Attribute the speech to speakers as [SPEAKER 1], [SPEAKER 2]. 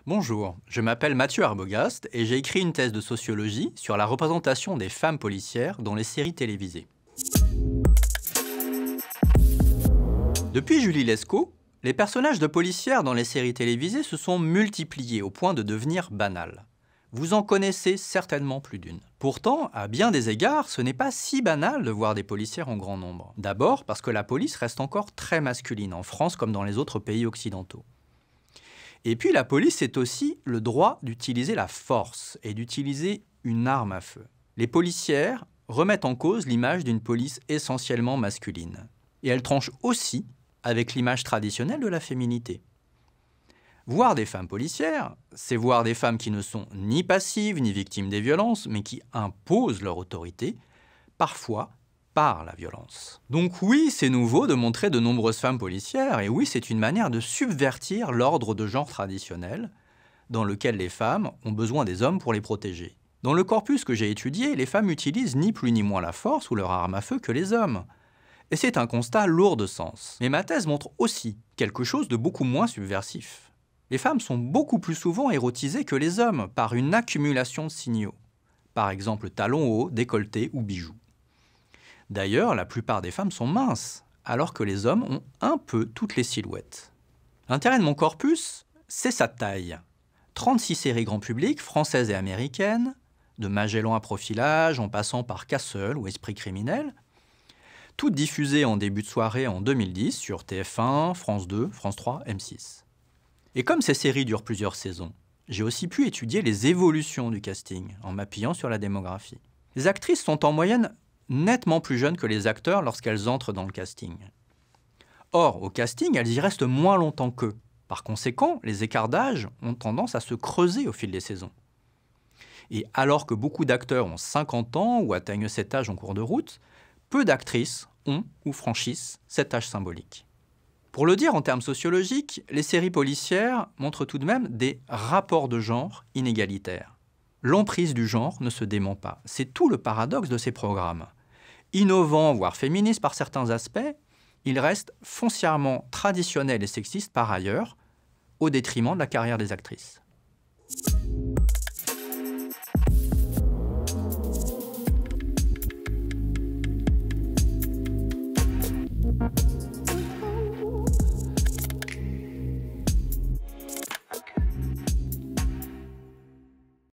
[SPEAKER 1] Bonjour, je m'appelle Mathieu Arbogast et j'ai écrit une thèse de sociologie sur la représentation des femmes policières dans les séries télévisées. Depuis Julie Lescaut, les personnages de policières dans les séries télévisées se sont multipliés au point de devenir banals. Vous en connaissez certainement plus d'une. Pourtant, à bien des égards, ce n'est pas si banal de voir des policières en grand nombre. D'abord parce que la police reste encore très masculine, en France comme dans les autres pays occidentaux. Et puis la police, c'est aussi le droit d'utiliser la force et d'utiliser une arme à feu. Les policières remettent en cause l'image d'une police essentiellement masculine. Et elles tranchent aussi avec l'image traditionnelle de la féminité. Voir des femmes policières, c'est voir des femmes qui ne sont ni passives ni victimes des violences, mais qui imposent leur autorité, parfois par la violence. Donc oui, c'est nouveau de montrer de nombreuses femmes policières, et oui, c'est une manière de subvertir l'ordre de genre traditionnel, dans lequel les femmes ont besoin des hommes pour les protéger. Dans le corpus que j'ai étudié, les femmes utilisent ni plus ni moins la force ou leur arme à feu que les hommes. Et c'est un constat lourd de sens. Mais ma thèse montre aussi quelque chose de beaucoup moins subversif. Les femmes sont beaucoup plus souvent érotisées que les hommes par une accumulation de signaux. Par exemple, talons hauts, décolletés ou bijoux. D'ailleurs, la plupart des femmes sont minces, alors que les hommes ont un peu toutes les silhouettes. L'intérêt de mon corpus, c'est sa taille. 36 séries grand public, françaises et américaines, de Magellan à Profilage, en passant par Castle ou Esprit criminel, toutes diffusées en début de soirée en 2010 sur TF1, France 2, France 3, M6. Et comme ces séries durent plusieurs saisons, j'ai aussi pu étudier les évolutions du casting, en m'appuyant sur la démographie. Les actrices sont en moyenne nettement plus jeunes que les acteurs lorsqu'elles entrent dans le casting. Or, au casting, elles y restent moins longtemps qu'eux. Par conséquent, les écarts d'âge ont tendance à se creuser au fil des saisons. Et alors que beaucoup d'acteurs ont 50 ans ou atteignent cet âge en cours de route, peu d'actrices ont ou franchissent cet âge symbolique. Pour le dire en termes sociologiques, les séries policières montrent tout de même des rapports de genre inégalitaires. L'emprise du genre ne se dément pas. C'est tout le paradoxe de ces programmes. Innovants, voire féministes par certains aspects, ils restent foncièrement traditionnels et sexistes par ailleurs, au détriment de la carrière des actrices.